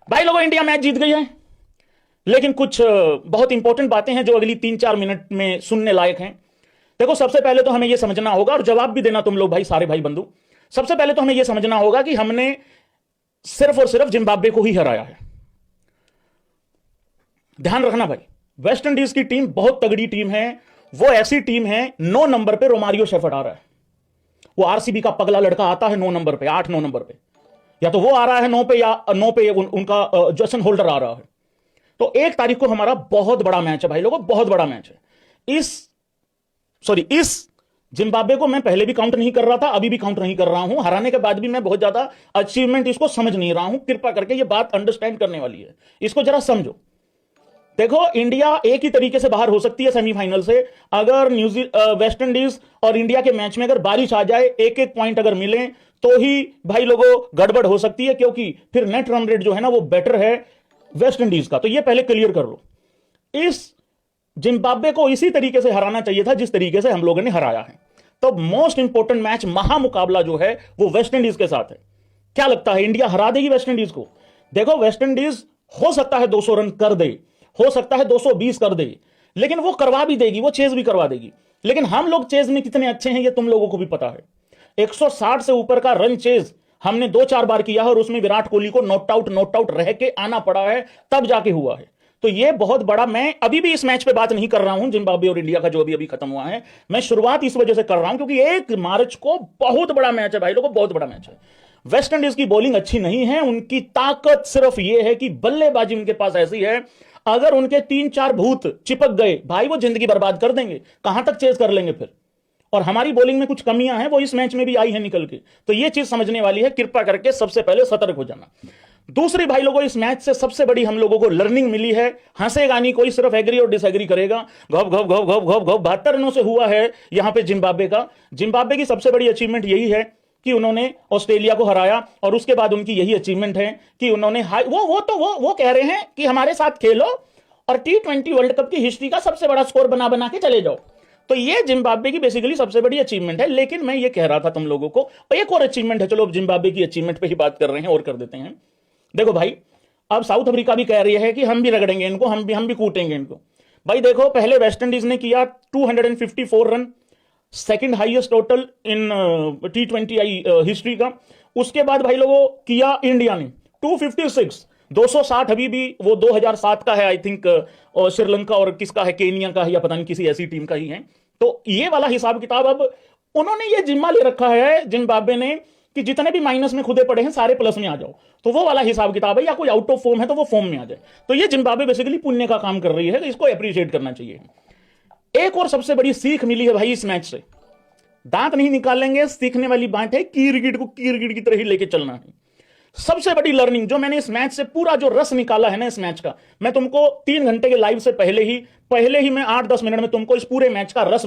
भाई लोगों, India match जीत गई है, लेकिन कुछ बहुत इंपॉर्टेंट बातें हैं जो अगली 3-4 मिनट में सुनने लायक हैं। देखो, सबसे पहले तो हमें यह समझना होगा और जवाब भी देना तुम लोग भाई, सारे भाई बंधु। सबसे पहले तो हमें यह समझना होगा कि हमने सिर्फ और सिर्फ जिम्बाब्वे को ही हराया है। ध्यान रखना भाई, वेस्ट इंडीज की टीम बहुत तगड़ी टीम है। वो ऐसी टीम है, 9 नंबर पे रोमारियो शेफर्ड आ रहा है। वो आरसीबी का पगला लड़का आता है 9 नंबर पे, 8-9 नंबर पे, या तो वो आ रहा है 9 पे या 9 पे उनका जसन होल्डर आ रहा है। तो 1 तारीख को हमारा बहुत बड़ा मैच है भाई लोगों, बहुत बड़ा मैच है। इस जिम्बाब्वे को मैं पहले भी काउंट नहीं कर रहा था, अभी भी काउंट नहीं कर रहा हूं। हराने के बाद भी मैं बहुत ज्यादा अचीवमेंट इसको समझ नहीं रहा हूं। कृपा करके ये बात अंडरस्टैंड करने वाली है, इसको जरा समझो। देखो, इंडिया एक ही तरीके से बाहर हो सकती है सेमीफाइनल से, अगर वेस्ट इंडीज और इंडिया के मैच में अगर बारिश आ जाए, एक एक पॉइंट अगर मिले, तो ही भाई लोगों गड़बड़ हो सकती है, क्योंकि फिर नेट रन रेट जो है ना वो बेटर है वेस्ट इंडीज का। तो ये पहले क्लियर कर लो। इस जिम्बाब्वे को इसी तरीके से हराना चाहिए था जिस तरीके से हम लोगों ने हराया है। तो मोस्ट इंपोर्टेंट मैच, महामुकाबला जो है वो वेस्ट इंडीज के साथ है। क्या लगता है, इंडिया हरा देगी वेस्ट इंडीज को? देखो, वेस्ट इंडीज हो सकता है 200 रन कर दे, हो सकता है 220 कर दे, लेकिन वो करवा भी देगी, वो चेज भी करवा देगी। लेकिन हम लोग चेज में कितने अच्छे हैं ये तुम लोगों को भी पता है। 160 से ऊपर का रन चेज हमने 2-4 बार किया है, और उसमें विराट कोहली को नॉट आउट रह के आना पड़ा है, तब जाके हुआ है। तो ये बहुत बड़ा, मैं अभी भी इस मैच पे बात नहीं कर रहा हूं जिम्बाब्वे और इंडिया का जो अभी खत्म हुआ है। मैं शुरुआत इस वजह से कर रहा हूं क्योंकि 1 मार्च को बहुत बड़ा मैच है भाई लोगों, बहुत बड़ा मैच है। वेस्ट इंडीज की बॉलिंग अच्छी नहीं है, उनकी ताकत सिर्फ यह है कि बल्लेबाजी उनके पास ऐसी है, अगर उनके 3-4 भूत चिपक गए भाई, वो जिंदगी बर्बाद कर देंगे, कहां तक चेज कर लेंगे फिर। और हमारी बॉलिंग में कुछ कमियां हैं, वो इस मैच में भी आई है निकल के। तो ये चीज समझने वाली है, कृपा करके सबसे पहले सतर्क हो जाना। दूसरी भाई लोगों, इस मैच से सबसे बड़ी हम लोगों को लर्निंग मिली है। हंसेगा नहीं कोई, सिर्फ एग्री और डिसएग्री करेगा। घप घप घप घप घप घप 72 रनों से हुआ है यहां पे जिम्बाब्वे की सबसे बड़ी अचीवमेंट यही है कि उन्होंने ऑस्ट्रेलिया को हराया, और उसके बाद उनकी यही अचीवमेंट है कि उन्होंने वो कह रहे हैं कि हमारे साथ खेलो और T20 वर्ल्ड कप की हिस्ट्री का सबसे बड़ा स्कोर बना बना के चले जाओ। तो ये जिम्बाब्वे की बेसिकली सबसे बड़ी अचीवमेंट है। लेकिन मैं ये कह रहा था तुम लोगों को, एक और अचीवमेंट है, चलो अब जिम्बाब्वे की अचीवमेंट पे ही बात कर रहे हैं और कर देते हैं। देखो भाई, अब साउथ अफ्रीका भी कह रही है कि हम भी रगड़ेंगे इनको, हम भी कूटेंगे इनको। भाई देखो, पहले वेस्ट इंडीज ने किया 254 रन, सेकंड हाईएस्ट टोटल इन T20 हिस्ट्री का। उसके बाद भाई लोगों किया इंडिया ने 256, 260 अभी भी वो 2007 का है आई थिंक, और श्रीलंका और किसका है, केनिया का है या पता नहीं किसी ऐसी टीम का ही है। तो ये वाला हिसाब किताब अब उन्होंने ये जिम्मा ले रखा है जिम्बाब्वे ने कि जितने भी माइनस में खुदे पड़े हैं सारे प्लस में आ जाओ। तो वो वाला हिसाब किताब है, या कोई आउट ऑफ फॉर्म है तो वो फॉर्म में आ जाए। तो ये जिम्बाब्वे बेसिकली पुण्य का काम कर रही है, तो इसको अप्रिशिएट करना चाहिए। एक और सबसे बड़ी सीख मिली है भाई इस मैच से, दांत नहीं निकालेंगे, सीखने वाली बात है, कीरगिट को कीरगिट की तरह ही लेके चलना है। सबसे बड़ी लर्निंग जो मैंने इस मैच से पूरा जो रस निकाला है ना इस मैच का, मैं तुमको 3 घंटे के लाइव से पहले ही मैं 8-10 मिनट में तुमको इस पूरे मैच का रस